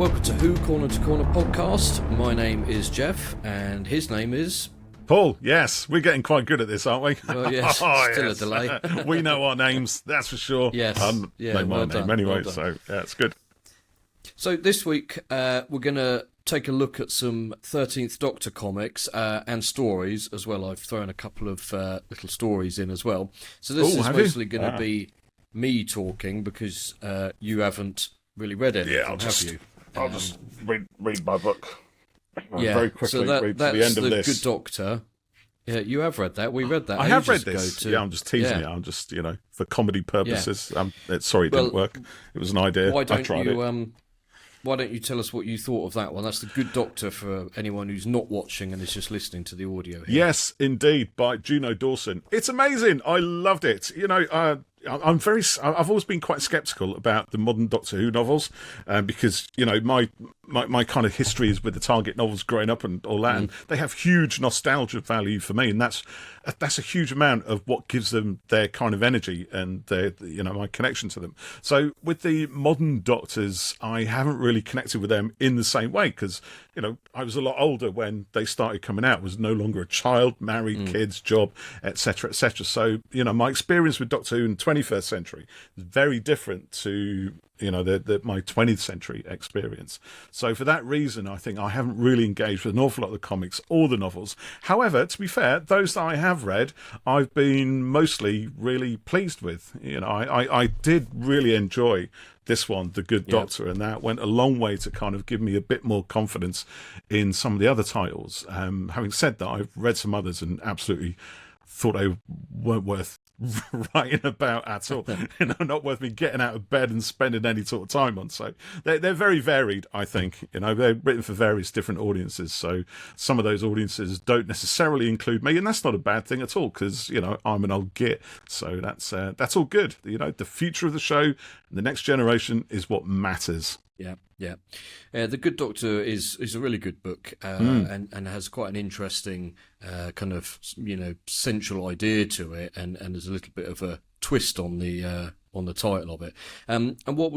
welcome to Who Corner to Corner podcast. My name is Geoff, and his name is... Paul. Yes, we're getting quite good at this, aren't we? Well, yes, still a delay. We know our names, that's for sure. Yes. Know my name anyway, so yeah, it's good. So this week, we're going to take a look at some 13th Doctor comics and stories as well. I've thrown a couple of little stories in as well. So this is mostly going to be me talking because you haven't really read it. Yeah, I'll just read my book. Very quickly so read to the end of this. Good Doctor. Yeah, you have read that. We read that. I have read this. Yeah, I'm just teasing it. I'm just, for comedy purposes. Yeah. Sorry, it didn't work. It was an idea. I tried it. Why don't you tell us what you thought of that one? That's The Good Doctor for anyone who's not watching and is just listening to the audio here. Yes, indeed, by Juno Dawson. It's amazing. I loved it. I've always been quite sceptical about the modern Doctor Who novels because, my kind of history is with the Target novels growing up and all that, and they have huge nostalgia value for me, and that's a huge amount of what gives them their kind of energy and their, my connection to them. So with the modern Doctors, I haven't really connected with them in the same way because, I was a lot older when they started coming out. I was no longer a child, married, kids, job, etc., etc. So, my experience with Doctor Who in the 21st century is very different to my 20th century experience. So for that reason, I think I haven't really engaged with an awful lot of the comics or the novels. However, to be fair, those that I have read, I've been mostly really pleased with. I did really enjoy this one, The Good Doctor, and that went a long way to kind of give me a bit more confidence in some of the other titles. Having said that, I've read some others and absolutely thought they weren't worth writing about at all. Not worth me getting out of bed and spending any sort of time on. So they're very varied, I think. They're written for various different audiences. So some of those audiences don't necessarily include me, and that's not a bad thing at all because I'm an old git. So that's all good. The future of the show, and the next generation is what matters. Yeah. The Good Doctor is a really good book and has quite an interesting kind of central idea to it, and there's a little bit of a twist on the title of it. And what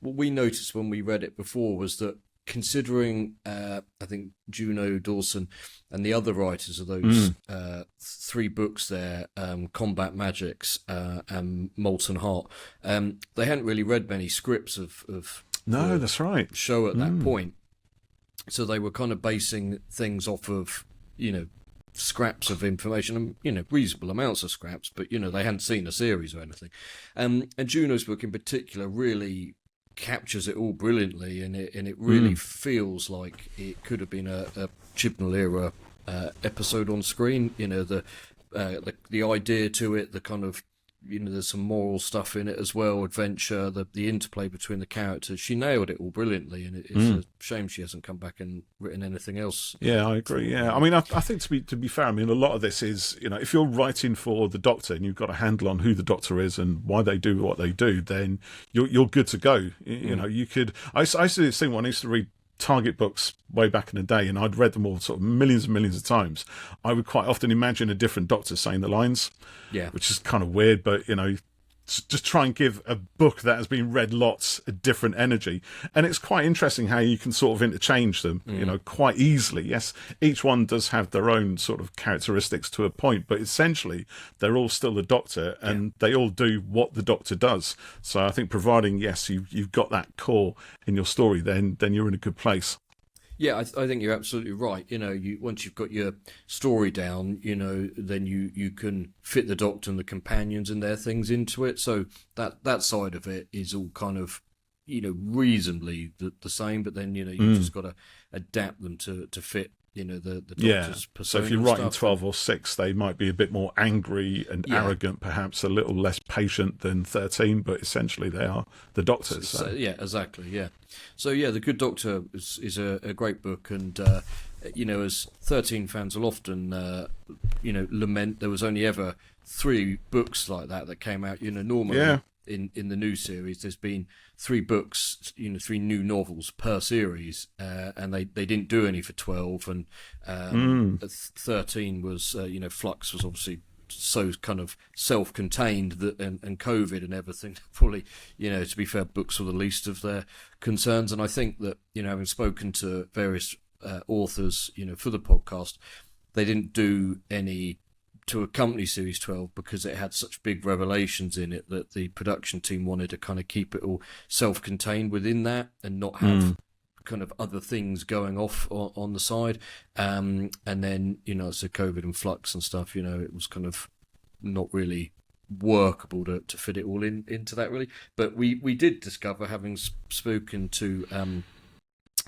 we noticed when we read it before was that considering I think Juno Dawson and the other writers of those three books there, Combat Magics and Molten Heart, they hadn't really read many scripts of no, that's right. Show at that point, so they were kind of basing things off of scraps of information and reasonable amounts of scraps, but they hadn't seen a series or anything. And Juno's book in particular really captures it all brilliantly, and it really feels like it could have been a Chibnall era episode on screen. The idea to it, the kind of there's some moral stuff in it as well, adventure, the interplay between the characters. She nailed it all brilliantly, and it's a shame she hasn't come back and written anything else. Yeah, I agree. Yeah, I mean, I think to be fair, I mean, a lot of this is if you're writing for the Doctor and you've got a handle on who the Doctor is and why they do what they do, then you're good to go. You could. I used to do this thing when I used to read Target books way back in the day, and I'd read them all sort of millions and millions of times. I would quite often imagine a different Doctor saying the lines, which is kind of weird, but just try and give a book that has been read lots a different energy. And it's quite interesting how you can sort of interchange them, quite easily. Yes, each one does have their own sort of characteristics to a point, but essentially they're all still the Doctor, and they all do what the Doctor does. So I think providing, yes, you've got that core in your story, then you're in a good place. Yeah, I think you're absolutely right. Once you've got your story down, then you can fit the Doctor and the companions and their things into it. So that side of it is all kind of, reasonably the same. But then, you've just got to adapt them to fit, the Doctor's persona. So if you're writing 12 or 6, they might be a bit more angry and arrogant, perhaps a little less patient than 13, but essentially they are the Doctors. So. Yeah, exactly, yeah. So The Good Doctor is a great book, and as 13 fans will often lament, there was only ever 3 books like that came out. Normally in the new series, there's been 3 books, 3 new novels per series, and they didn't do any for 12, and 13 was, Flux was obviously so kind of self-contained that and COVID and everything, probably, to be fair, books were the least of their concerns. And I think that, having spoken to various authors, for the podcast, they didn't do any to accompany Series 12 because it had such big revelations in it that the production team wanted to kind of keep it all self-contained within that and not have kind of other things going off on the side. And then, so COVID and Flux and stuff, it was kind of not really workable to fit it all into that, really. But we did discover, having spoken to an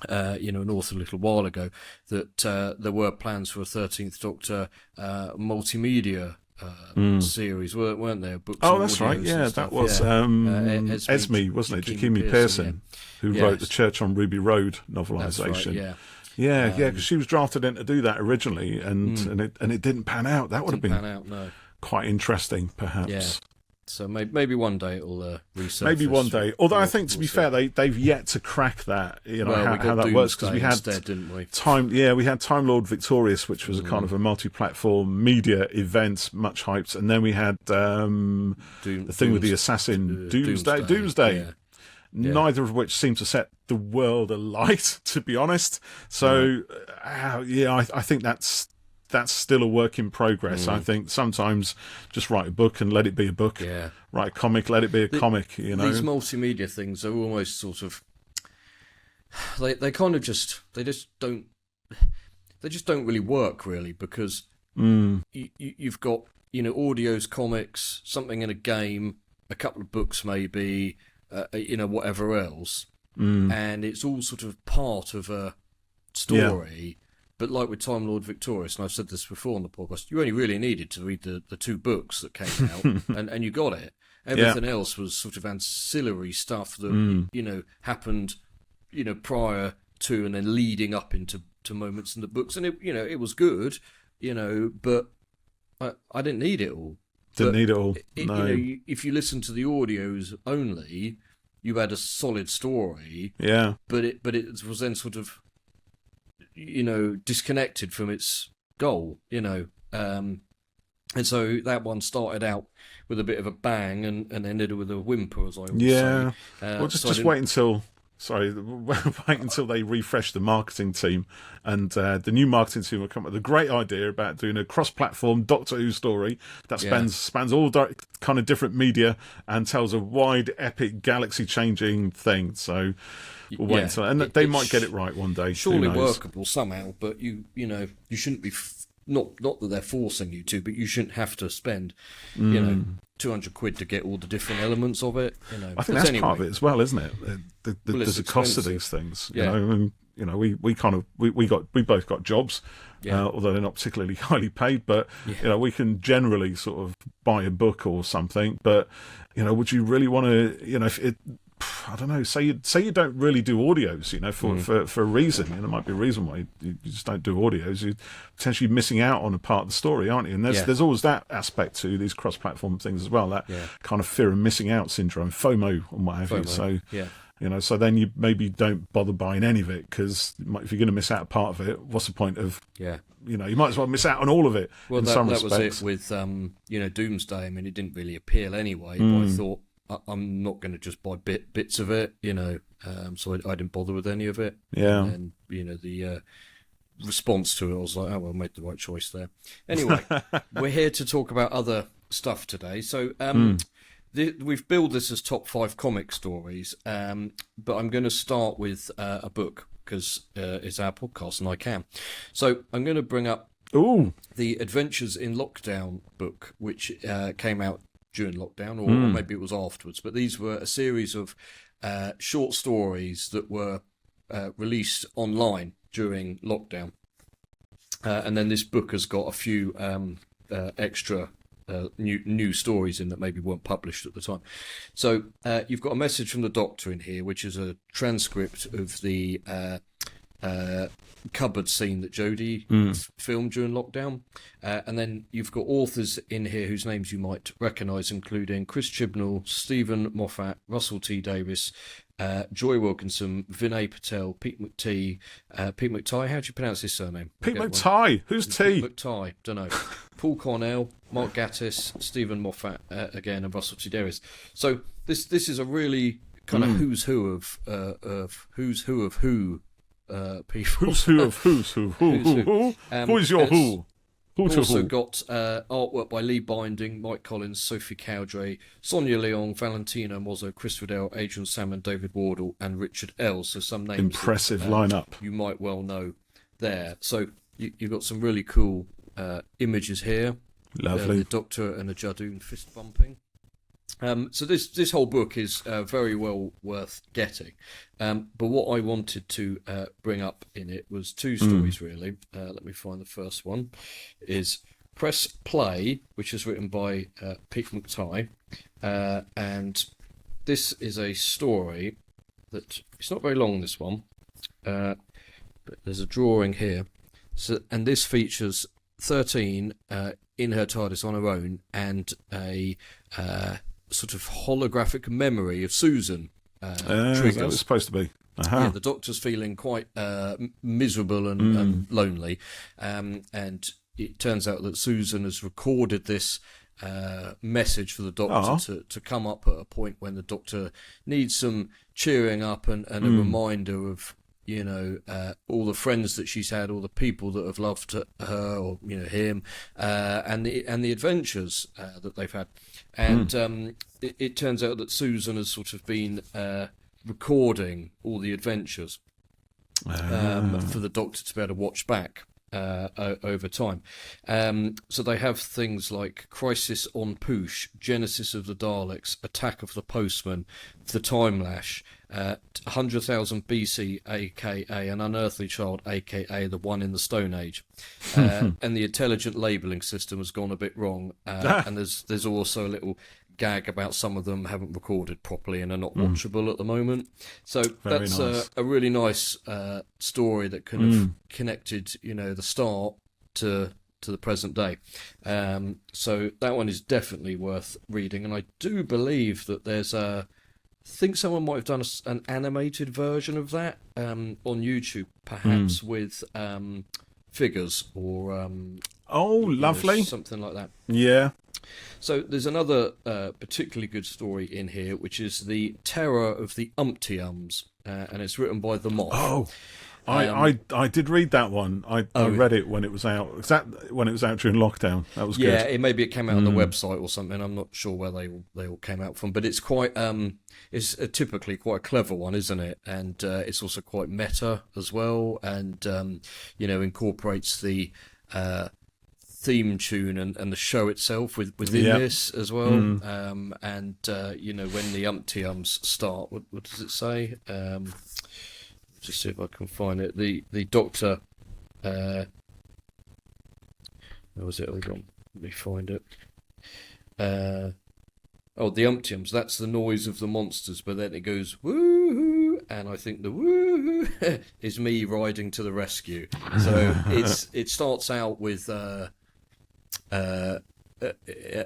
author a little while ago, that there were plans for a 13th Doctor multimedia series, weren't there? Books that's right. Yeah, that was Esme, wasn't it? Jakimi Pearson, who wrote the Church on Ruby Road novelisation. Right, yeah, because she was drafted in to do that originally, and it didn't pan out. That would have been quite interesting, perhaps. Yeah. So maybe one day it'll resurface. Maybe one day. Although I think, to be fair, they've yet to crack that. How that works, because we had instead, didn't we? We had Time Lord Victorious, which was a kind of a multi-platform media event, much hyped, and then we had the thing with the assassin, Doomsday. Yeah. Neither of which seemed to set the world alight, to be honest. So, I think that's still a work in progress. I think sometimes just write a book and let it be a book. Yeah. Write a comic, let it be a comic. These multimedia things are almost sort of they just don't really work, really, because you've got audios, comics, something in a game, a couple of books maybe, whatever else, and it's all sort of part of a story. Yeah. But like with Time Lord Victorious, and I've said this before on the podcast, you only really needed to read the two books that came out, and you got it. Everything else was sort of ancillary stuff that happened, prior to and then leading up into moments in the books, and it was good, but I didn't need it all. Didn't need it all. No. If you listen to the audios only, you had a solid story. Yeah. But it was then sort of, disconnected from its goal, and so that one started out with a bit of a bang and ended with a whimper, as I always say. Well, just wait until they refresh the marketing team, and the new marketing team will come up with a great idea about doing a cross-platform Doctor Who story that spans all kind of different media and tells a wide, epic, galaxy-changing thing. So we'll wait until, and they might get it right one day. Surely workable somehow, but you shouldn't be not that they're forcing you to, but you shouldn't have to spend 200 quid to get all the different elements of it. I think that's part of it as well, isn't it? There's a cost to these things. We both got jobs, although they're not particularly highly paid. But we can generally sort of buy a book or something. But would you really want to? I don't know. Say you don't really do audios, for a reason. There might be a reason why you just don't do audios. You're potentially missing out on a part of the story, aren't you? And there's always that aspect to these cross-platform things as well. That kind of fear of missing out syndrome, FOMO, and what have you. So so then you maybe don't bother buying any of it, because if you're going to miss out a part of it, what's the point of you might as well miss out on all of it. Well, that was it with Doomsday. I mean, it didn't really appeal anyway. But I thought, I'm not going to just buy bits of it, so I didn't bother with any of it. Yeah. And the response to it, I was like, oh, well, I made the right choice there. Anyway, we're here to talk about other stuff today. So we've billed this as top 5 comic stories, but I'm going to start with a book, because it's our podcast and I can. So I'm going to bring up the Adventures in Lockdown book, which came out during lockdown, or maybe it was afterwards, but these were a series of short stories that were released online during lockdown, and then this book has got a few extra new stories in that maybe weren't published at the time. So you've got a message from the Doctor in here, which is a transcript of the cupboard scene that Jodie filmed during lockdown, and then you've got authors in here whose names you might recognise, including Chris Chibnall, Stephen Moffat, Russell T Davis, Joy Wilkinson, Vinay Patel, Pete McTighe, how do you pronounce his surname? Pete McTighe. Who's T? McTighe, don't know. Paul Cornell, Mark Gatiss, Stephen Moffat again, and Russell T Davies. So this is a really kind of who's who of who people. Who's who of who's who? Who's your who? We've also got artwork by Lee Binding, Mike Collins, Sophie Cowdray, Sonia Leong, Valentino Mozzo, Chris Riddell, Adrian Salmon, David Wardle, and Richard L. So some names impressive that, lineup you might well know there. So you've got some really cool images here. Lovely. The Doctor and the Jadoon fist bumping. So this whole book is very well worth getting. But what I wanted to bring up in it was two stories, really. Let me find the first one. Is Press Play, which is written by Pete McTighe. And this is a story that, it's not very long, this one. But there's a drawing here. And this features 13 in her TARDIS on her own, and a sort of holographic memory of Susan triggers. That was supposed to be. Yeah, the Doctor's feeling quite miserable and lonely, and it turns out that Susan has recorded this message for the Doctor to come up at a point when the Doctor needs some cheering up and a reminder of, you know, all the friends that she's had, all the people that have loved her, or, you know, him, and the adventures that they've had. And it turns out that Susan has sort of been recording all the adventures for the Doctor to be able to watch back over time. So they have things like Crisis on Poosh, Genesis of the Daleks, Attack of the Postman, The Time Lash, 100,000 BC, aka An Unearthly Child, aka The One in the Stone Age, and the intelligent labelling system has gone a bit wrong, and there's also a little gag about some of them haven't recorded properly and are not watchable at the moment. So that's nice. A really nice story that kind of connected, you know, the start to the present day. So that one is definitely worth reading, and I do believe that there's I think someone might have done an animated version of that on YouTube, perhaps with figures or lovely, you know, something like that. Yeah. So there's another particularly good story in here, which is The Terror of the Umpty-Ums, and it's written by The Moth. Oh, I did read that one. I read it when it was out. When it was out during lockdown. That was good. Yeah, maybe it came out on the website or something. I'm not sure where they all came out from, but it's quite it's typically quite a clever one, isn't it? And it's also quite meta as well, and you know, incorporates the theme tune and the show itself within this as well. And you know, when the Umpty-Ums start, what does it say? Just see if I can find it. The Doctor. Where was it? Hold on, let me find it. The Umpty-Ums. That's the noise of the monsters, but then it goes woo, and I think the woo is me riding to the rescue. So it starts out with a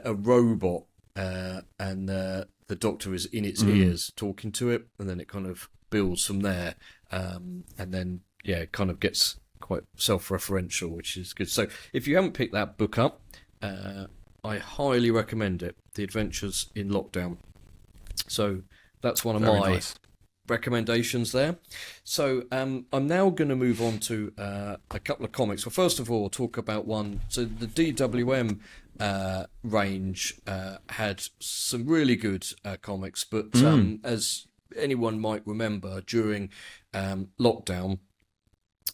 robot, and the Doctor is in its ears talking to it, and then it kind of builds from there, and then it kind of gets quite self-referential, which is good. So if you haven't picked that book up, I highly recommend it, The Adventures in Lockdown. So that's one of my recommendations there. So I'm now going to move on to a couple of comics. Well, first of all, talk about one. So the DWM range had some really good comics, but as anyone might remember, during lockdown,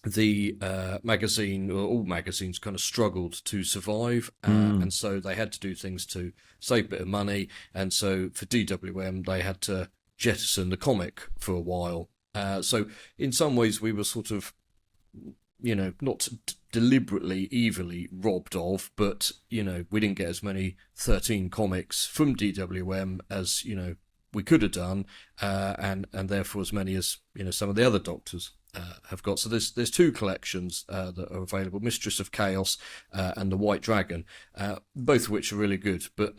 the magazine, or all magazines, kind of struggled to survive, and so they had to do things to save a bit of money, and so for DWM they had to jettison the comic for a while. So in some ways we were sort of, you know, not deliberately evilly robbed of, but, you know, we didn't get as many 13 comics from DWM as, you know, we could have done, and therefore as many as, you know, some of the other Doctors have got. So there's two collections that are available: Mistress of Chaos and The White Dragon, both of which are really good. But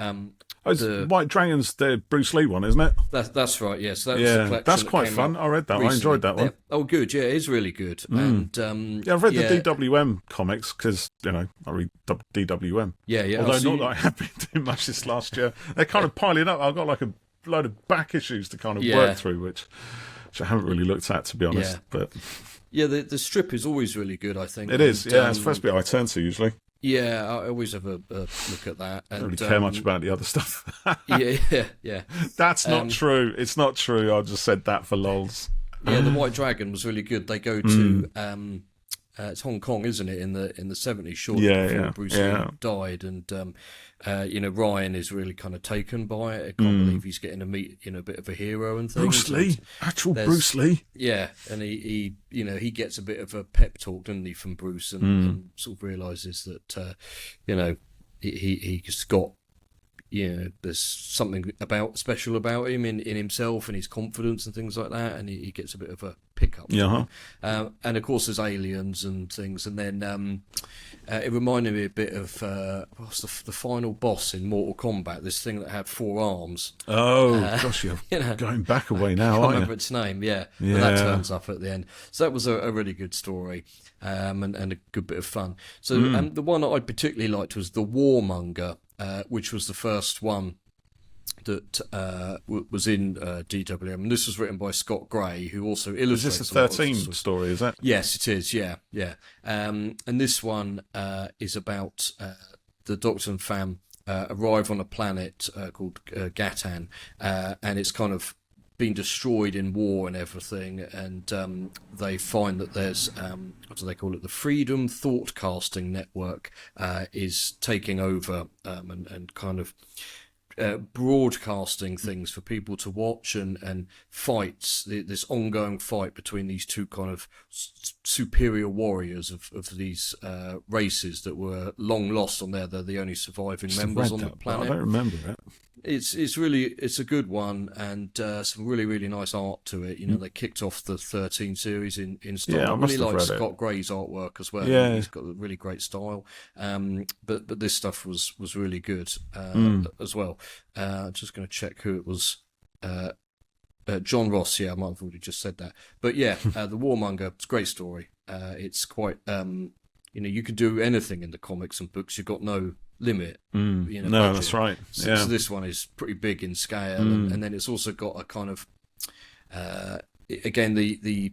White Dragon's the Bruce Lee one, isn't it? That's right. Yes, that was the collection that's quite fun. I read that. Recently. I enjoyed that one. Oh, good. Yeah, it is really good. And I've read the DWM comics because I read DWM. Yeah. Although not that I have been doing much this last year. They're kind of piling up. I've got like a load of back issues to kind of work through, which I haven't really looked at, to be honest. But the strip is always really good, I think. It is. It's the first bit I turn to usually. Yeah, I always have a look at that. And, I don't really care much about the other stuff. yeah. That's not true. It's not true. I just said that for lols. Yeah, the White Dragon was really good. They go to it's Hong Kong, isn't it? In the 70s, shortly before Bruce Lee died, and Ryan is really kind of taken by it. I can't believe he's getting to meet a bit of a hero and things. Bruce Lee, actual Bruce Lee. Yeah, and he gets a bit of a pep talk, doesn't he, from Bruce, and sort of realizes that he's got. There's something special about him in himself and his confidence and things like that, and he gets a bit of a pickup. And of course, there's aliens and things, and then it reminded me a bit of what's the final boss in Mortal Kombat? This thing that had 4 arms. Oh gosh, you're going back away now, I can't aren't remember you? its name. Yeah, but that turns up at the end. So that was a really good story, and a good bit of fun. So the one that I particularly liked was the Warmonger. Which was the first one that was in DWM. And this was written by Scott Gray, who also illustrates. Is this a 13 story, is it? Yes, it is, yeah. And this one is about the Doctor and Fam arrive on a planet called Gatan, and it's kind of been destroyed in war and everything, and they find that there's what do they call it, the Freedom Thoughtcasting Network is taking over and kind of broadcasting things for people to watch, and fights, this ongoing fight between these two kind of superior warriors of these races that were long lost on there. They're the only surviving members on the planet. I don't remember it. It's a good one, and some really, really nice art to it. They kicked off the 13 series in style. Yeah, I really like read Scott Gray's artwork as well. Yeah. He's got a really great style. But this stuff was really good as well. Just going to check who it was. John Ross, I might have already just said that. But yeah, The Warmonger, it's a great story. It's quite, you can do anything in the comics and books. You've got no limit. No, budget. that's right. So this one is pretty big in scale, and then it's also got a kind of, again, the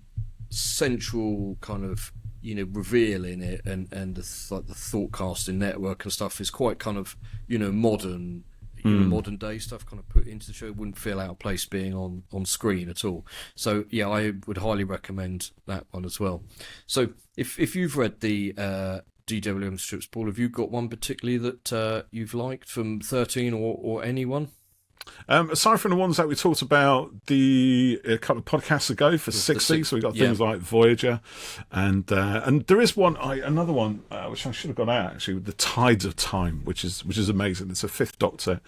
central kind of reveal in it, and the thougcasting network and stuff is quite kind of modern. Modern day stuff kind of put into the show. It wouldn't feel out of place being on screen at all. So yeah, I would highly recommend that one as well. So if you've read the DWM strips, Paul, have you got one particularly that you've liked from 13 or anyone? Aside from the ones that we talked about a couple of podcasts ago for 60, so we got things like Voyager, and there is another one which I should have got out actually, with the Tides of Time, which is amazing. It's a 5th Doctor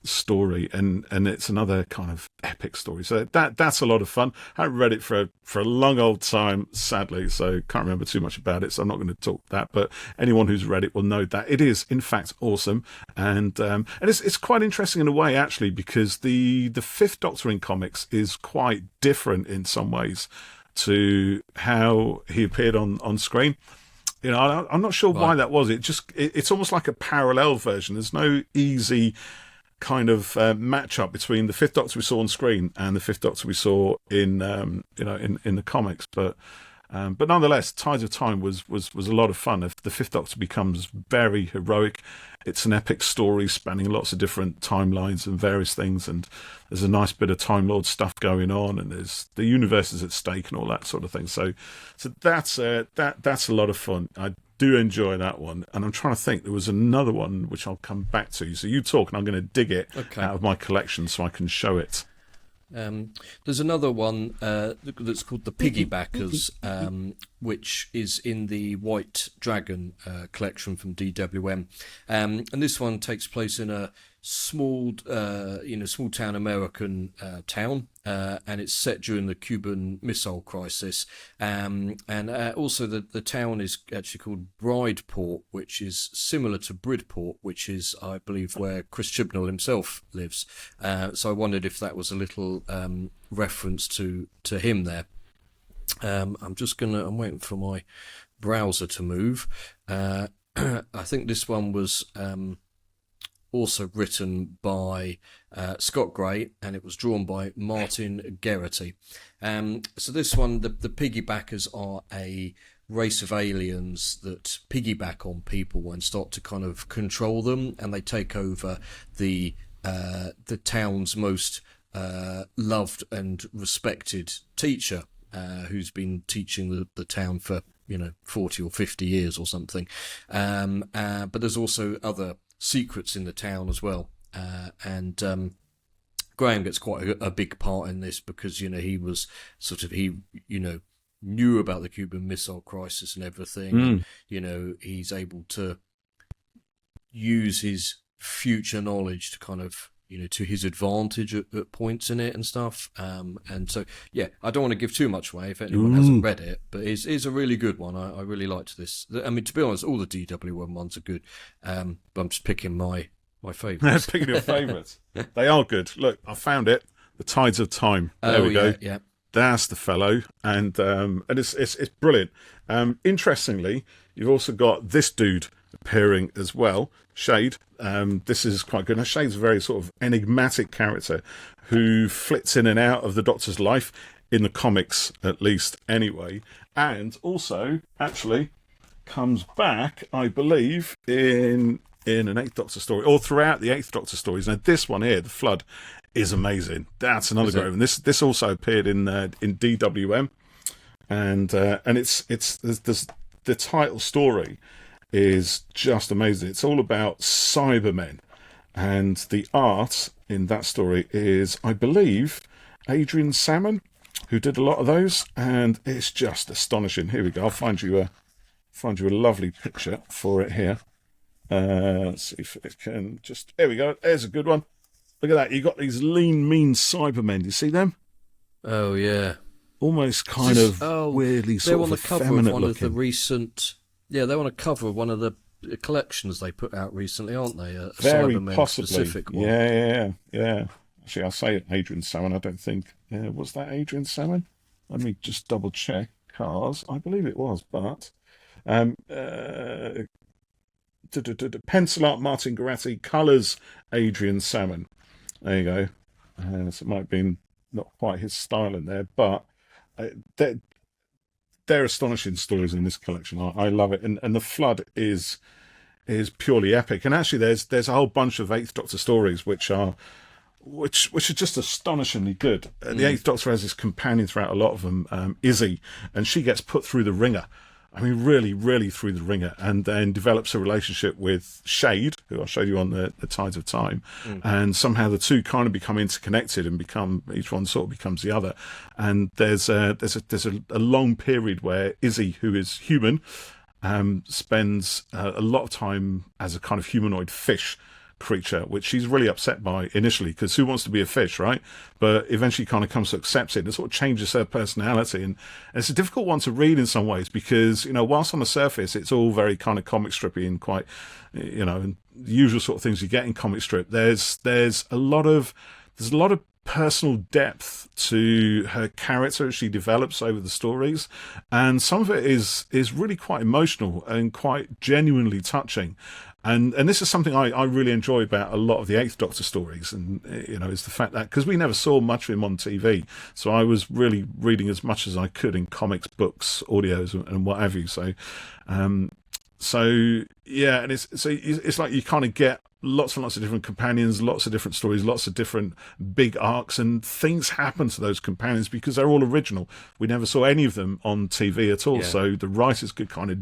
story, and it's another kind of epic story. So that's a lot of fun. I haven't read it for a long old time, sadly, so can't remember too much about it. So I'm not going to talk that. But anyone who's read it will know that it is in fact awesome, and it's quite interesting in a way actually, because the 5th Doctor in comics is quite different in some ways to how he appeared on screen. I'm not sure why that was. It's almost like a parallel version. There's no easy kind of match up between the 5th Doctor we saw on screen and the 5th Doctor we saw in the comics, but nonetheless, Tides of Time was a lot of fun. If the 5th Doctor becomes very heroic, it's an epic story spanning lots of different timelines and various things, and there's a nice bit of Time Lord stuff going on, and there's the universe is at stake and all that sort of thing. So that's a lot of fun. I do enjoy that one, and I'm trying to think. There was another one which I'll come back to. So you talk, and I'm going to dig it out of my collection so I can show it. There's another one that's called The Piggybackers, which is in the White Dragon collection from DWM, and this one takes place in a small, small town American town, and it's set during the Cuban Missile Crisis. And also the town is actually called Brideport, which is similar to Bridport, which is, I believe, where Chris Chibnall himself lives. So I wondered if that was a little reference to him there. I'm waiting for my browser to move. I think this one was also written by Scott Gray, and it was drawn by Martin Geraghty. So this one, the piggybackers are a race of aliens that piggyback on people and start to kind of control them, and they take over the town's most loved and respected teacher, who's been teaching the town for 40 or 50 years or something. But there's also other secrets in the town as well, and Graham gets quite a big part in this because he was knew about the Cuban Missile Crisis and everything. And, he's able to use his future knowledge to kind of to his advantage at points in it and stuff. And so, yeah, I don't want to give too much away if anyone hasn't read it, but it's a really good one. I really liked this. I mean, to be honest, all the DW1 ones are good, but I'm just picking my favourites. Picking your favourites. They are good. Look, I found it. The Tides of Time. There we go. Yeah. That's the fellow, and it's brilliant. Interestingly, you've also got this dude appearing as well, Shade. This is quite good. Now, Shade's a very sort of enigmatic character who flits in and out of the Doctor's life, in the comics at least anyway, and also actually comes back, I believe, in an Eighth Doctor story, or throughout the Eighth Doctor stories. Now, this one here, The Flood, is amazing. That's another great one. This also appeared in DWM, and it's the title story is just amazing. It's all about Cybermen, and the art in that story is, I believe, Adrian Salmon, who did a lot of those, and it's just astonishing. Here we go. I'll find you a lovely picture for it here. Let's see if it can just. There we go. There's a good one. Look at that. You got these lean, mean Cybermen. You see them? Oh yeah. Almost kind of weirdly sort of effeminate looking. Of the recent. Yeah, they're on a cover of one of the collections they put out recently, aren't they? A Very Cybermen possibly. Specific one. Yeah. Actually, I'll say Adrian Salmon. I don't think was that Adrian Salmon. Let me just double check. Cars, I believe it was, but pencil art Martin Geraghty, colours Adrian Salmon. There you go. So it might have been not quite his style in there, but they're astonishing stories in this collection. I love it, and the Flood is purely epic. And actually, there's a whole bunch of Eighth Doctor stories which are just astonishingly good. The Eighth Doctor has this companion throughout a lot of them, Izzy, and she gets put through the ringer. I mean, really, really through the ringer, and then develops a relationship with Shade, who I showed you on the Tides of Time, and somehow the two kind of become interconnected and each one sort of becomes the other. And there's a long period where Izzy, who is human, spends a lot of time as a kind of humanoid fish creature, which she's really upset by initially, because who wants to be a fish, right? But eventually kind of comes to accept it. It sort of changes her personality, and it's a difficult one to read in some ways, because whilst on the surface it's all very kind of comic strippy and quite the usual sort of things you get in comic strip, there's a lot of personal depth to her character as she develops over the stories, and some of it is really quite emotional and quite genuinely touching. And this is something I really enjoy about a lot of the Eighth Doctor stories, and is the fact that, because we never saw much of him on TV, so I was really reading as much as I could in comics, books, audios, and what have you. So yeah, and it's like you kind of get lots and lots of different companions, lots of different stories, lots of different big arcs, and things happen to those companions because they're all original. We never saw any of them on TV at all, yeah. So the writers could kind of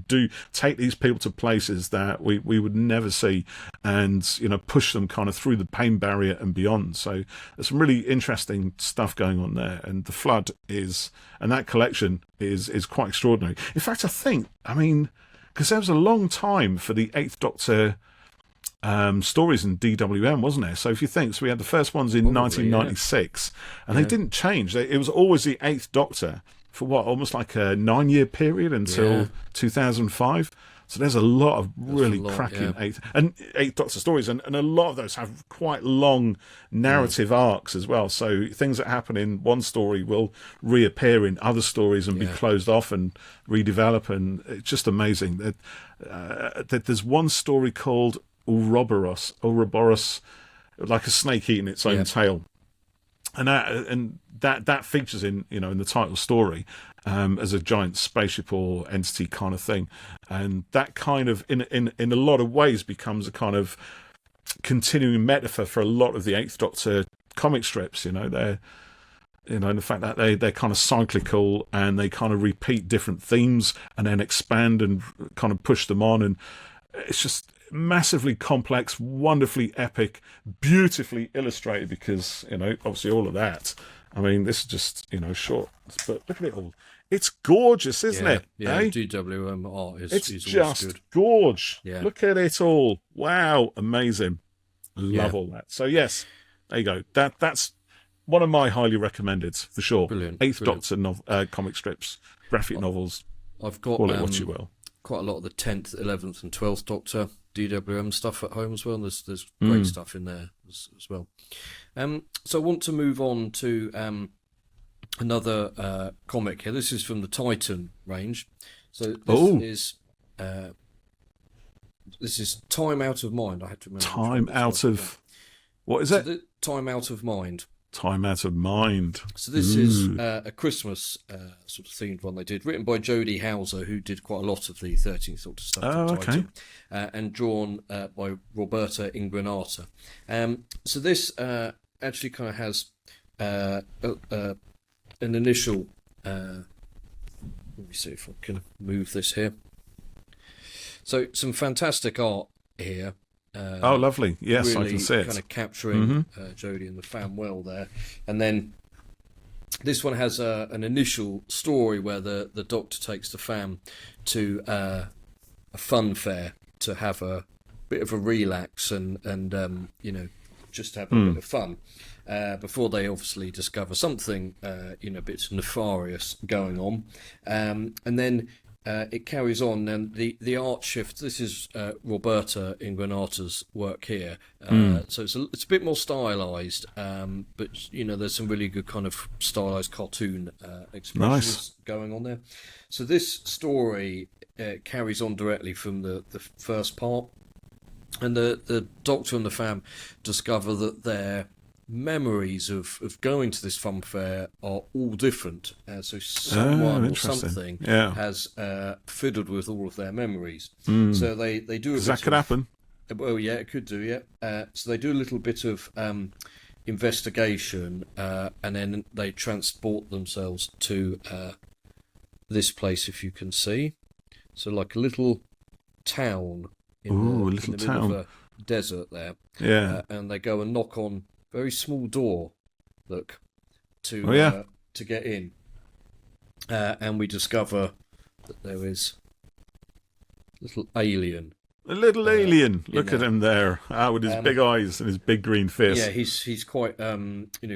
take these people to places that we would never see, and push them kind of through the pain barrier and beyond. So there's some really interesting stuff going on there, and the Flood and that collection is quite extraordinary. In fact, I mean, because there was a long time for the Eighth Doctor stories in DWM, wasn't there? So if you think, so we had the first ones in Probably, 1996, and they didn't change. It was always the Eighth Doctor for what, almost like a 9-year period until 2005. So there's a lot of really cracking Eighth Doctor stories, and a lot of those have quite long narrative arcs as well. So things that happen in one story will reappear in other stories and be closed off and redevelop, and it's just amazing. That there's one story called Ouroboros, like a snake eating its own tail, and that features in in the title story as a giant spaceship or entity kind of thing, and that kind of in a lot of ways becomes a kind of continuing metaphor for a lot of the Eighth Doctor comic strips. They're the fact that they're kind of cyclical and they kind of repeat different themes and then expand and kind of push them on, and it's just massively complex, wonderfully epic, beautifully illustrated, because obviously all of that. I mean, this is just short, but look at it all. It's gorgeous, isn't it? Yeah, DWM art is just good. Gorge. Yeah. Look at it all. Wow, amazing. Love all that. So yes, there you go. That's one of my highly recommended for sure. Brilliant. Eighth Doctor comic strips, graphic novels. I've got Call it what you will. Quite a lot of the 10th, 11th, and 12th Doctor DWM stuff at home as well. There's great stuff in there as well. So I want to move on to another comic here. This is from the Titan range. So this is Time Out of Mind. I had to remember. Time Out of... What is it? Time Out of Mind. Time Out of Mind. So this is a Christmas sort of themed one they did, written by Jodie Houser, who did quite a lot of the 13th Doctor stuff. Oh, okay. And drawn by Roberta Ingranata. So this actually kind of has an initial... let me see if I can move this here. So some fantastic art here. Oh, lovely. Yes, really I can see it. Kind of capturing Jodie and the fam well there. And then this one has an initial story where the Doctor takes the fam to a fun fair to have a bit of a relax and just have a bit of fun before they obviously discover something a bit nefarious going on. And then it carries on, and the art shift. This is Roberta Ingranata's work here, so it's a bit more stylized, but there's some really good kind of stylized cartoon expressions going on there. So this story carries on directly from the first part, and the Doctor and the fam discover that their memories of going to this fun fair are all different. So someone or something has fiddled with all of their memories. So they do a bit that could happen. Well, yeah, it could do, yeah. So they do a little bit of investigation, and then they transport themselves to this place, if you can see. So like a little town in the middle of a desert there. Yeah. And they go and knock on very small door, look, to get in, and we discover that there is a little alien. A little alien. Look at him there, with his big eyes and his big green face. Yeah, he's quite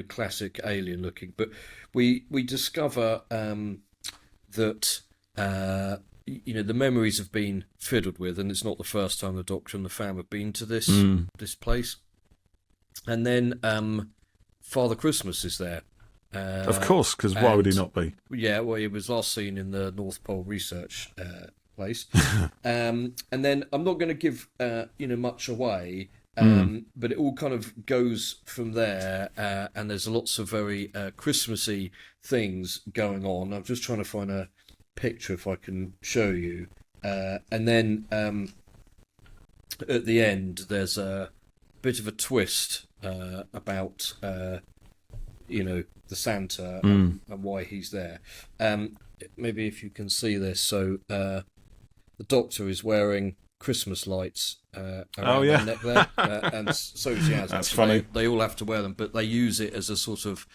classic alien looking. But we discover that the memories have been fiddled with, and it's not the first time the Doctor and the fam have been to this place. And then Father Christmas is there. Of course, because why would he not be? Yeah, well, he was last seen in the North Pole research place. And then I'm not going to give much away, but it all kind of goes from there. And there's lots of very Christmassy things going on. I'm just trying to find a picture if I can show you. And then at the end, there's a bit of a twist about the Santa and why he's there. Maybe if you can see this. So the Doctor is wearing Christmas lights around their neck there, and so is Yaz. That's funny. They all have to wear them, but they use it as a sort of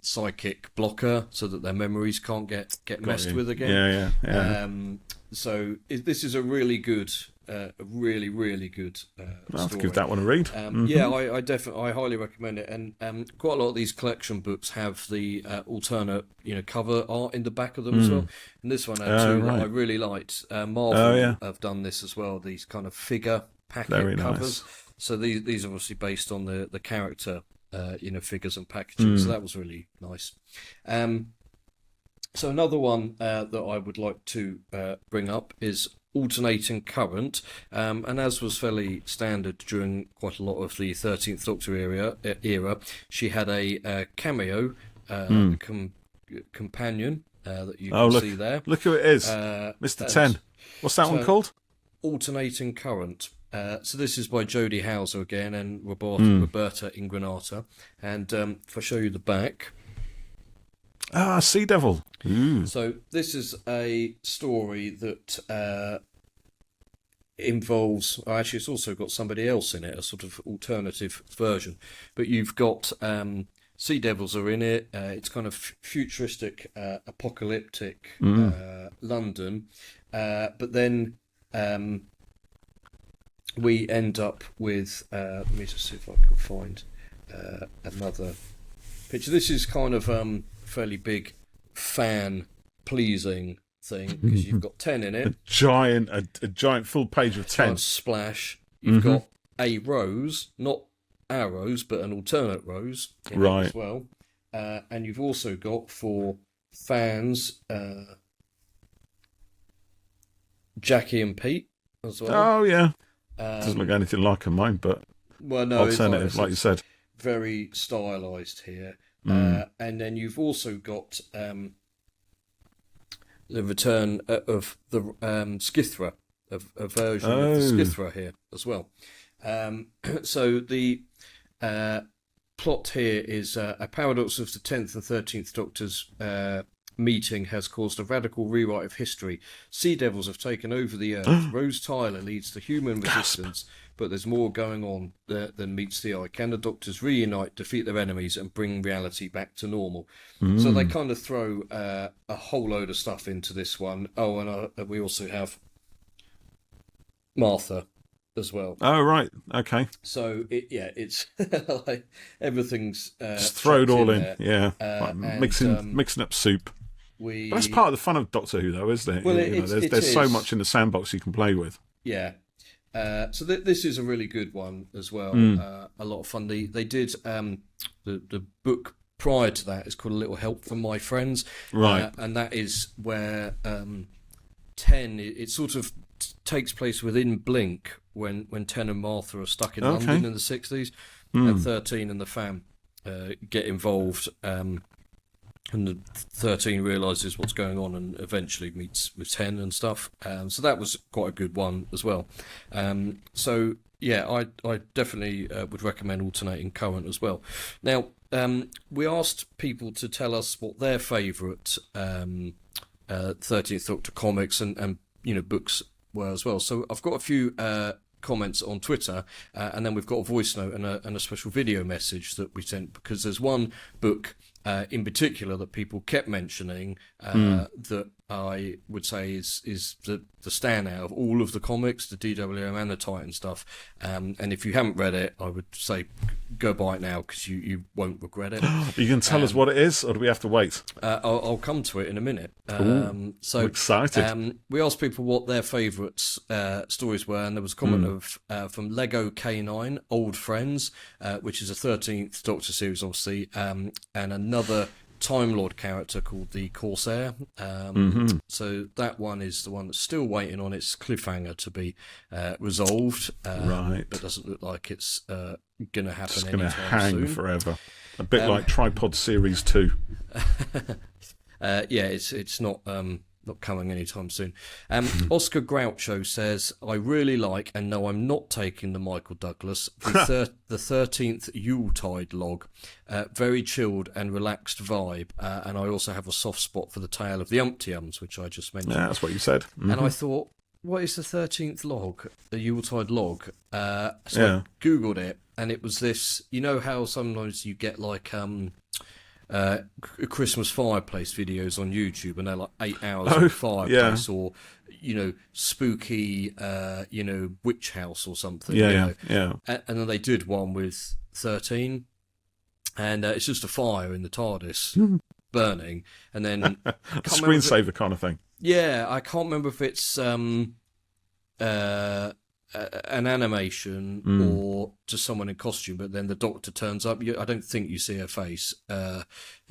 psychic blocker so that their memories can't get messed with again. Yeah. So this is a really good a really, really good I'll have to story. give that one a read. Yeah, I definitely, I highly recommend it. And quite a lot of these collection books have the alternate, cover art in the back of them as well. And this one had two that I really liked. Marvel have done this as well. These kind of figure packet Very covers. nice. So these are obviously based on the character, figures and packaging. So that was really nice. So another one that I would like to bring up is alternating current, and as was fairly standard during quite a lot of the 13th Doctor era, she had a cameo companion that you can see there. Look who it is, Mr. 10. What's that one called? Alternating Current. So this is by Jodie Houser again and Roberta Ingranata. And if I show you the back... Sea Devil. Ooh. So this is a story that involves... actually, it's also got somebody else in it, a sort of alternative version. But you've got... Sea Devils are in it. It's kind of futuristic, apocalyptic London. But then... we end up with let me just see if I can find another picture. This is kind of fairly big fan pleasing thing because you've got 10 in it. A giant full page of 10. Splash. You've got a rose, not our rose, but an alternate rose in it as well. And you've also got for fans Jackie and Pete as well. Oh yeah. Doesn't look anything like mine, but alternative, like you said. Very stylised here. And then you've also got the return of the Skithra, a version of the Skithra here as well. So the plot here is a paradox of the 10th and 13th Doctors meeting has caused a radical rewrite of history. Sea Devils have taken over the Earth. Rose Tyler leads to human resistance, but there's more going on than meets the eye. Can the Doctors reunite, defeat their enemies, and bring reality back to normal? So they kind of throw a whole load of stuff into this one. Oh, and we also have Martha as well. Oh, right. Okay. So, it's like everything's just throw it all in. there. Yeah. Like mixing up soup. But that's part of the fun of Doctor Who, though, isn't it? Well, there's so much in the sandbox you can play with. Yeah. So this is a really good one as well. A lot of fun. They did the book prior to that is called A Little Help from My Friends. Right. And that is where 10, it sort of takes place within Blink when 10 and Martha are stuck in London in the 60s and 13 and the fam get involved. And the 13 realises what's going on and eventually meets with 10 and stuff. So that was quite a good one as well. So, yeah, I definitely would recommend Alternating Current as well. Now, we asked people to tell us what their favourite 13th Doctor comics and books were as well. So I've got a few comments on Twitter, and then we've got a voice note and a special video message that we sent because there's one book in particular that people kept mentioning that I would say is the standout of all of the comics, the DWM and the Titan stuff. And if you haven't read it, I would say go buy it now because you won't regret it. You can tell us what it is, or do we have to wait? I'll come to it in a minute. So I'm excited. We asked people what their favourite stories were, and there was a comment from Lego K9, Old Friends, which is a 13th Doctor series, obviously, and another Time Lord character called the Corsair. So that one is the one that's still waiting on its cliffhanger to be resolved. Right. But doesn't look like it's going to happen It's going to hang soon. Forever. A bit like Tripod Series 2. It's not coming anytime soon. Oscar Groucho says, I really like, and no, I'm not taking the Michael Douglas, the 13th Yuletide log. Very chilled and relaxed vibe. And I also have a soft spot for the Tale of the Umpty-Ums, which I just mentioned. Yeah, that's what you said. And I thought, what is the 13th log? The Yuletide log? I Googled it, and it was this, you know how sometimes you get like Christmas fireplace videos on YouTube, and they're like 8 hours of fireplace, or spooky, witch house or something. Yeah. And then they did one with 13, and it's just a fire in the TARDIS burning, and then a screensaver kind of thing. Yeah, I can't remember if it's an animation or just someone in costume, but then the Doctor turns up. I don't think you see her face, and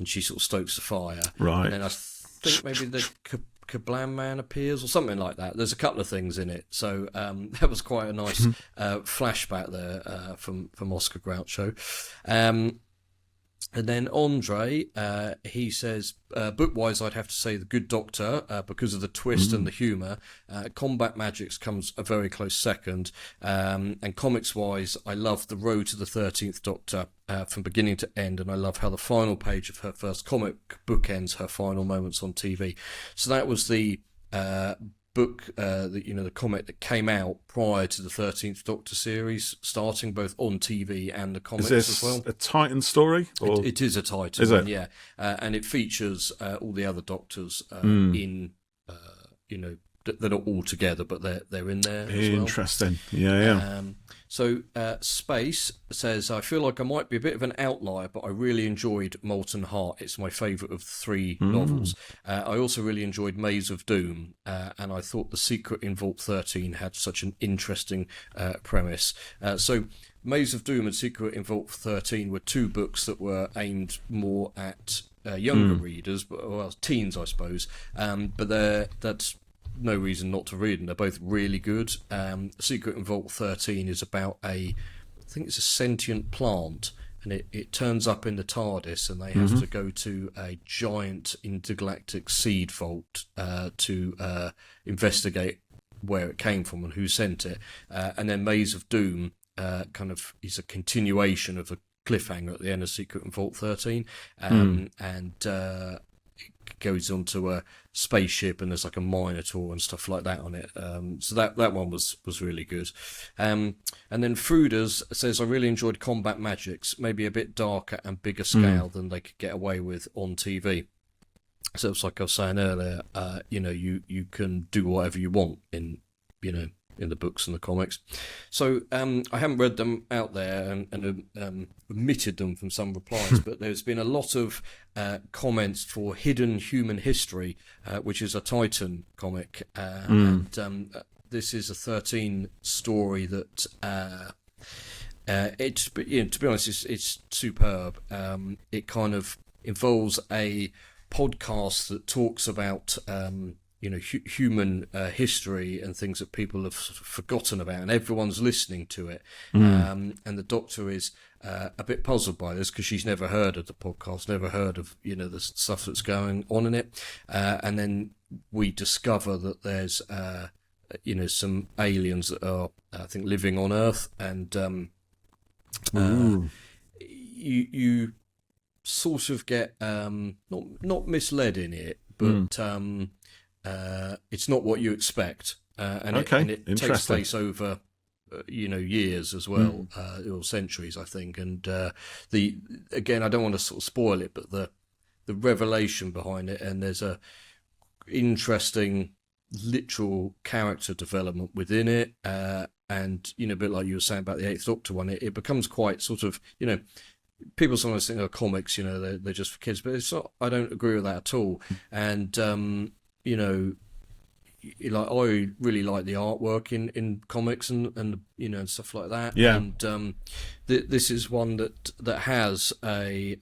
she sort of stokes the fire. Right. And then I think maybe the Kablam Man appears or something like that. There's a couple of things in it. So that was quite a nice flashback there from Oscar Groucho. And then Andre, he says, book-wise, I'd have to say The Good Doctor, because of the twist and the humour. Combat Magics comes a very close second. And comics-wise, I love The Road to the 13th Doctor from beginning to end, and I love how the final page of her first comic book ends her final moments on TV. So that was the book, the comic that came out prior to the 13th Doctor series, starting both on TV and the comics as well. Is this a Titan story? Or? It is a Titan one, yeah. And it features all the other Doctors in, they're not all together, but they're in there as well. Interesting, yeah. So Space says, I feel like I might be a bit of an outlier, but I really enjoyed Molten Heart. It's my favourite of the 3 novels. I also really enjoyed Maze of Doom, and I thought The Secret in Vault 13 had such an interesting premise. So Maze of Doom and Secret in Vault 13 were 2 books that were aimed more at younger readers, well, teens, I suppose. But that's no reason not to read them. They're both really good. Secret in Vault 13 is about I think it's a sentient plant, and it turns up in the TARDIS, and they have to go to a giant intergalactic seed vault to investigate where it came from and who sent it. And then Maze of Doom kind of is a continuation of a cliffhanger at the end of Secret in Vault 13, and it goes onto a spaceship, and there's like a Minotaur and stuff like that on it. So that one was really good. And then Frudas says, I really enjoyed Combat Magics, maybe a bit darker and bigger scale than they could get away with on TV. So it's like I was saying earlier, you can do whatever you want in the books and the comics. So I haven't read them out there and omitted them from some replies, but there's been a lot of comments for Hidden Human History, which is a Titan comic, and this is a 13 story that to be honest, it's superb. It kind of involves a podcast that talks about human history and things that people have sort of forgotten about, and everyone's listening to it. And the Doctor is a bit puzzled by this because she's never heard of the podcast, never heard of the stuff that's going on in it. And then we discover that there's some aliens that are I think living on Earth, and you sort of get not misled in it, but it's not what you expect, and it takes place over years as well, or centuries, I think. And again, I don't want to sort of spoil it, but the revelation behind it, and there's a interesting literal character development within it, and a bit like you were saying about the Eighth Doctor one, it becomes quite sort of people sometimes think comics, they're just for kids, but it's not. I don't agree with that at all. And I really like the artwork in comics and and stuff like that. Yeah. And this is one that has a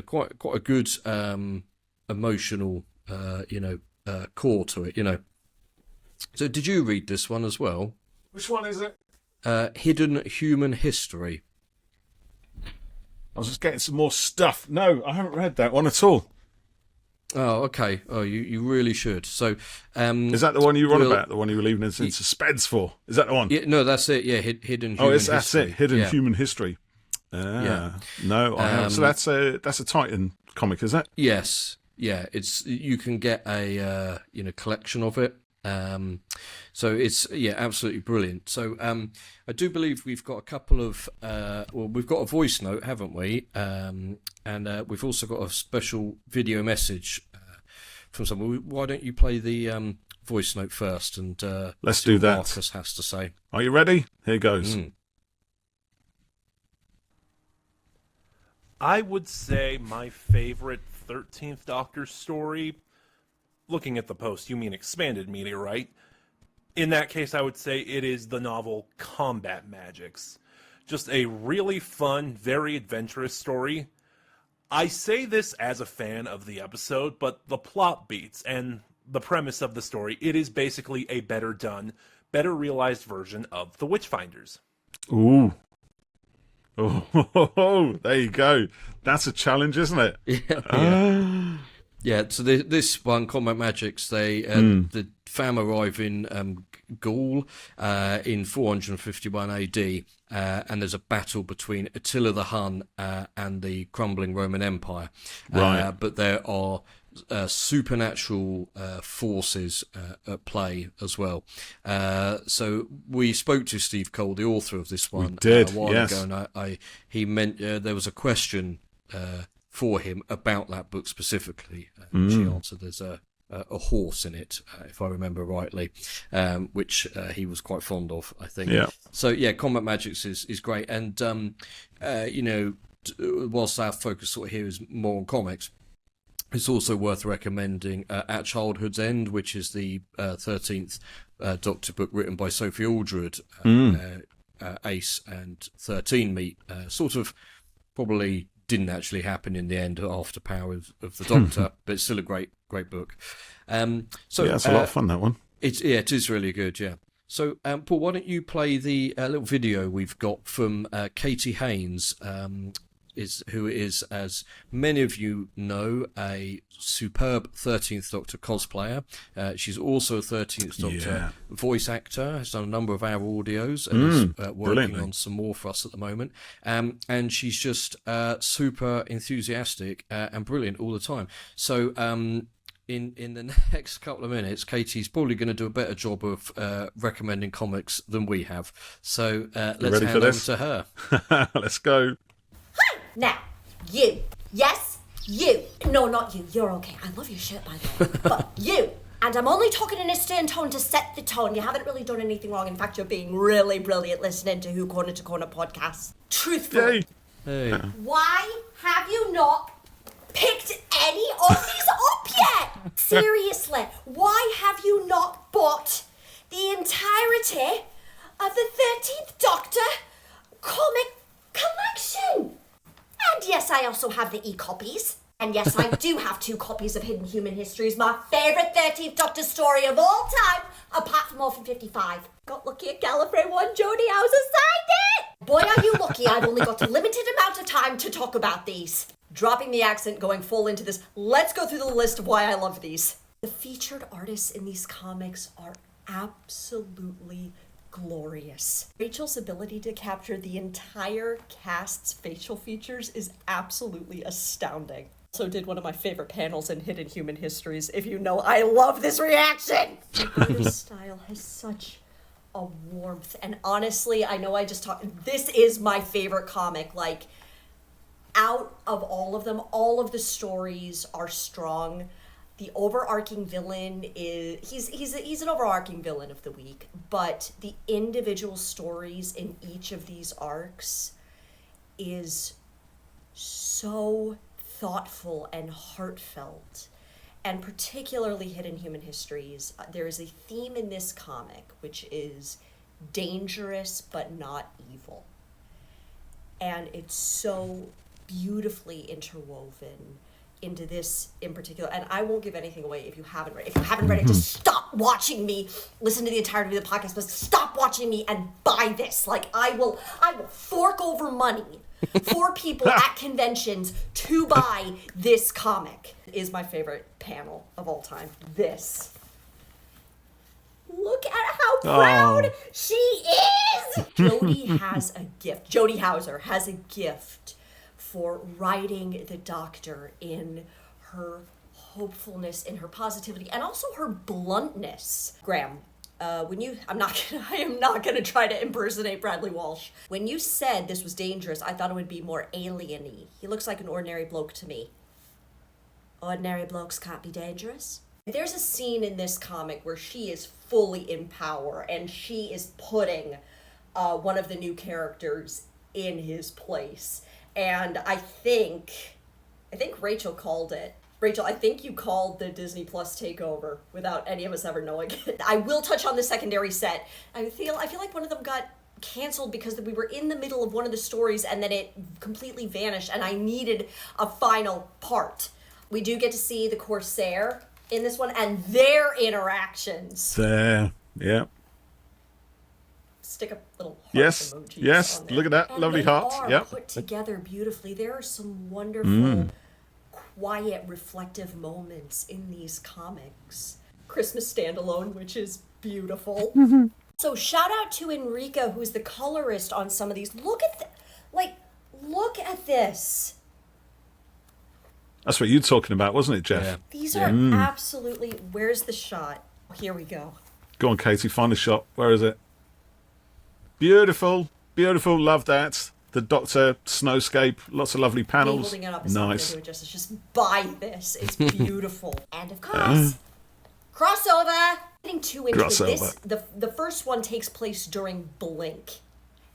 quite a good emotional core to it. So did you read this one as well? Which one is it? Hidden Human History. I was just getting some more stuff. No, I haven't read that one at all. Oh, okay. Oh, you really should. So, is that the one you were on about? The one you were leaving us in suspense for? Is that the one? Yeah, no, that's it. Yeah, Hidden Human History. That's it. Hidden Human History. No, I haven't. So that's a Titan comic, is that? Yes. Yeah, you can get a collection of it. So it's absolutely brilliant. So I do believe we've got a couple of we've got a voice note, haven't we? And we've also got a special video message from someone. Why don't you play the voice note first, and let's see do what that. Marcus has to say. Are you ready? Here goes. I would say my favorite 13th Doctor story, looking at the post, you mean expanded media, right? In that case, I would say it is the novel Combat Magics. Just a really fun, very adventurous story. I say this as a fan of the episode, but the plot beats and the premise of the story, it is basically a better done, better realized version of The Witchfinders. Ooh. Oh, there you go. That's a challenge, isn't it? Yeah. So this one, Combat Magics, the fam arrive in Gaul in 451 AD, and there's a battle between Attila the Hun and the crumbling Roman Empire. Right. But there are supernatural forces at play as well. So we spoke to Steve Cole, the author of this one, we did, a while yes. ago, and he meant there was a question for him about that book specifically. She answered there's a horse in it, if I remember rightly, which he was quite fond of, I think. Yeah. So Combat Magics is great, and whilst our focus sort of here is more on comics, it's also worth recommending At Childhood's End, which is the 13th Doctor book written by Sophie Aldred. Ace and 13 meet. Sort of probably didn't actually happen in the end after Power of the Doctor, but it's still a great book. So it's a lot of fun, that one. It is really good, yeah. So, Paul, why don't you play the little video we've got from Katie Haynes, who is, as many of you know, a superb 13th Doctor cosplayer. She's also a 13th Doctor voice actor, has done a number of our audios, and is working on some more for us at the moment. And she's just super enthusiastic and brilliant all the time. So in the next couple of minutes, Katie's probably going to do a better job of recommending comics than we have. So let's hand over to her. Let's go. Hi! Now, you. Yes, you. No, not you. You're okay. I love your shirt, by the way. But you. And I'm only talking in a stern tone to set the tone. You haven't really done anything wrong. In fact, you're being really brilliant listening to Who Corner to Corner podcast. Truthfully. Hey. Why have you not picked any of these up yet? Seriously, why have you not bought the entirety of the 13th Doctor comic collection? And yes, I also have the e-copies. And yes, I do have 2 copies of Hidden Human Histories, my favourite 13th Doctor story of all time, apart from Orphan 55. Got lucky at Gallifrey 1, Jodie Houser signed it! Boy, are you lucky, I've only got a limited amount of time to talk about these. Dropping the accent, going full into this, let's go through the list of why I love these. The featured artists in these comics are absolutely glorious. Rachel's ability to capture the entire cast's facial features is absolutely astounding. Also did one of my favorite panels in Hidden Human Histories. If you know, I love this reaction! This style has such a warmth, and honestly, I know I just talked, this is my favorite comic. Like, out of all of them, all of the stories are strong. The overarching villain is he's an overarching villain of the week, but the individual stories in each of these arcs is so thoughtful and heartfelt. And particularly Hidden Human Histories, there is a theme in this comic which is dangerous but not evil. And it's so beautifully interwoven into this in particular, and I won't give anything away if you haven't read it. If you haven't read it, just stop watching me, listen to the entirety of the podcast, but stop watching me and buy this. Like, I will fork over money for people at conventions to buy this comic. It is my favorite panel of all time. This. Look at how proud she is! Jodie has a gift. Jodie Houser has a gift for writing the Doctor in her hopefulness, in her positivity, and also her bluntness. Graham, I am not gonna try to impersonate Bradley Walsh. When you said this was dangerous, I thought it would be more alien-y. He looks like an ordinary bloke to me. Ordinary blokes can't be dangerous. There's a scene in this comic where she is fully in power, and she is putting one of the new characters in his place. And I think Rachel called it. Rachel, I think you called the Disney Plus takeover without any of us ever knowing it. I will touch on the secondary set. I feel like one of them got canceled because we were in the middle of one of the stories and then it completely vanished, and I needed a final part. We do get to see the Corsair in this one and their interactions. There, yeah. Stick a little heart Yes, emojis yes. on there. Look at that And lovely they heart. are Yep. put together beautifully. There are some wonderful, quiet, reflective moments in these comics. Christmas standalone, which is beautiful. So shout out to Enrica, who's the colorist on some of these. Look at this. That's what you were talking about, wasn't it, Geoff? Yeah. These are absolutely. Where's the shot? Here we go. Go on, Katie, find the shot. Where is it? Beautiful, beautiful. Love that. The Doctor snowscape. Lots of lovely Me panels. holding it up is not going to Nice. do it justice. Just buy this. It's beautiful. And of course, crossover. Getting too into this. Crossover. The first one takes place during Blink,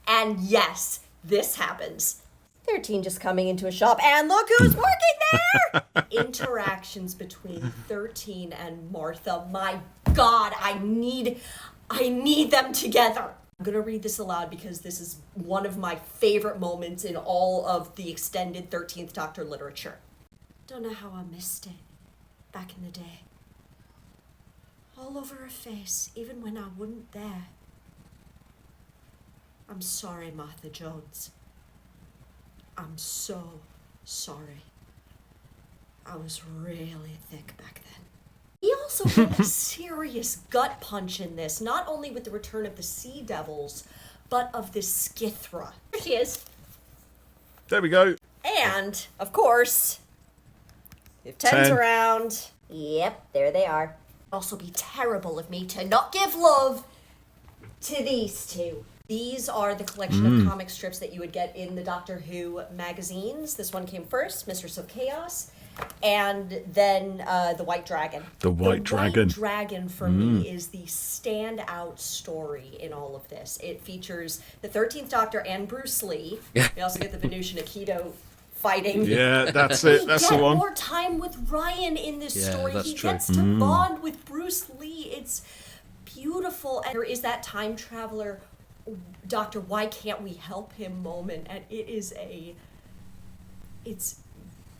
and yes, this happens. 13 just coming into a shop, and look who's working there! Interactions between 13 and Martha. My God, I need them together. I'm gonna read this aloud because this is one of my favorite moments in all of the extended 13th Doctor literature. Don't know how I missed it back in the day. All over her face, even when I wasn't there. I'm sorry, Martha Jones. I'm so sorry. I was really thick back then. He also had a serious gut punch in this, not only with the return of the Sea Devils, but of the Skithra. There she is. There we go. And, of course, if 10's 10. around. Yep, there they are. Also be terrible of me to not give love to these two. These are the collection of comic strips that you would get in the Doctor Who magazines. This one came first, Mistress of Chaos, and then The White Dragon. The White Dragon. White Dragon, for me, is the standout story in all of this. It features the 13th Doctor and Bruce Lee. We also get the Venusian Aikido fighting. Yeah, that's it. That's the We get one. more time with Ryan in this Yeah, story. that's He true. gets to bond with Bruce Lee. It's beautiful. And there is that time traveler, Doctor, why can't we help him moment? And it's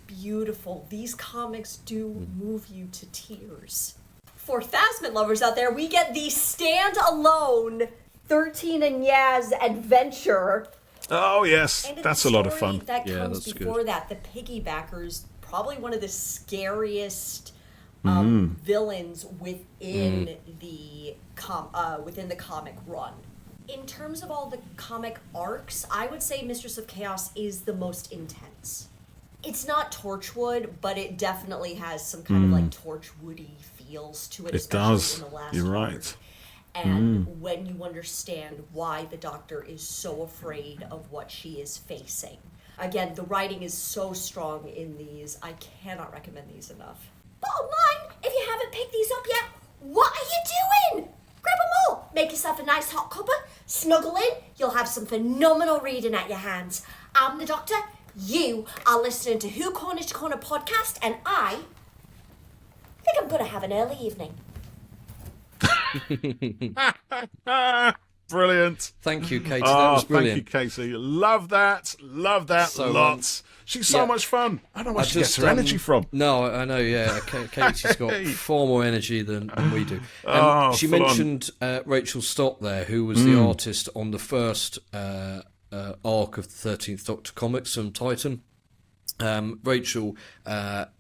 beautiful. These comics do move you to tears. For Phasmid lovers out there, we get the stand-alone 13 and Yaz adventure. Oh, yes. And That's a lot of story fun. That Yeah, comes that's before good. that, the Piggybackers, probably one of the scariest villains within the comic run. In terms of all the comic arcs, I would say Mistress of Chaos is the most intense. It's not Torchwood, but it definitely has some kind of like Torchwoody feels to it. It especially does. in the last You're arc. right. And when you understand why the Doctor is so afraid of what she is facing. Again, the writing is so strong in these. I cannot recommend these enough. Bottom line, if you haven't picked these up yet, what are you doing? Grab them all. Make yourself a nice hot cuppa, snuggle in. You'll have some phenomenal reading at your hands. I'm the Doctor. You are listening to Who Corner to Corner podcast, and I think I'm going to have an early evening. Brilliant. Thank you, Katie. That Oh, was brilliant. thank you, Casey. Love that. Love that. So, lots. She's so yeah. much fun. I don't know where she gets just, her energy from. No, I know, yeah. Katie's got far more energy than we do. Oh, She full on. mentioned Rachel Stott there, who was the artist on the first arc of the 13th Doctor comics from Titan. Rachel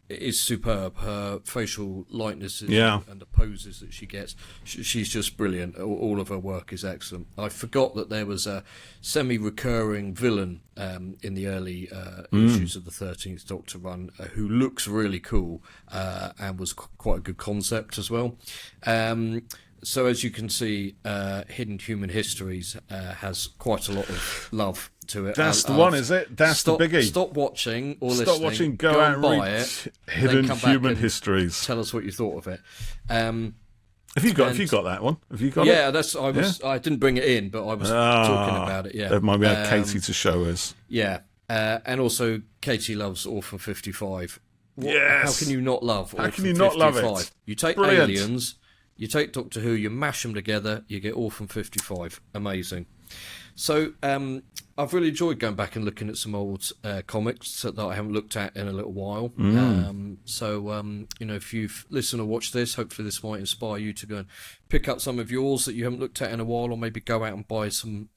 is superb. Her facial likenesses Yeah. and the poses that she gets, she's just brilliant. All of her work is excellent. I forgot that there was a semi-recurring villain in the early issues of the 13th Doctor run who looks really cool and was quite a good concept as well. So as you can see, Hidden Human Histories has quite a lot of love to it. That's the one, is it? That's the biggie. Stop watching or Stop listening. watching, go out and and buy read it. Hidden then come back Human and Histories. Tell us what you thought of it. Have you got that one? Have you got it? Yeah, I didn't bring it in, but I was talking about it. Yeah, That might be Katie to show us. Yeah, and also Katie loves Orphan 55. Yes. How can you not love Orphan 55? How can you not love it? You take Brilliant. Aliens, you take Doctor Who, you mash them together, you get Orphan 55. Amazing. So I've really enjoyed going back and looking at some old comics that I haven't looked at in a little while. If you've listened or watched this, hopefully this might inspire you to go and pick up some of yours that you haven't looked at in a while, or maybe go out and buy some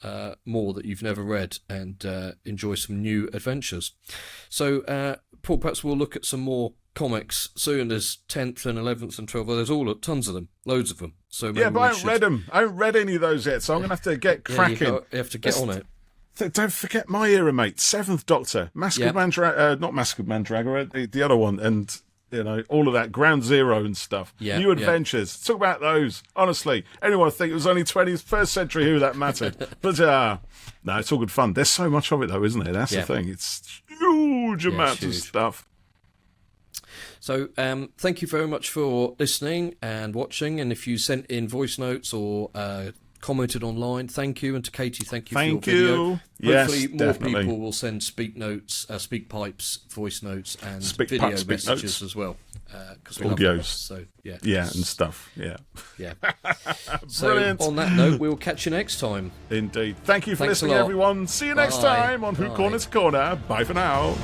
more that you've never read and enjoy some new adventures. So, Paul, perhaps we'll look at some more comics soon. There's 10th and 11th and 12th. There's tons of them, loads of them. So Yeah, but I haven't read them. I haven't read any of those yet, so I'm going to have to get cracking. You have to get on it. Don't forget my era, mate. 7th Doctor, Mask of Mandragora, not Mask of Mandragora, the other one, and all of that, Ground Zero and stuff. New Adventures. Talk about those. Honestly, anyone would think it was only 21st century Who that mattered. But no, it's all good fun. There's so much of it though, isn't it? That's the thing. It's huge amounts of stuff. So thank you very much for listening and watching. And if you sent in voice notes or commented online, thank you. And to Katie, thank you for your video. Hopefully more people will send speak pipes, voice notes, and video messages as well. Because we love those. So and stuff. Yeah. So on that note, we'll catch you next time. Indeed. Thank you for listening, everyone. See you next time on Who Corner to Corner. Bye for now.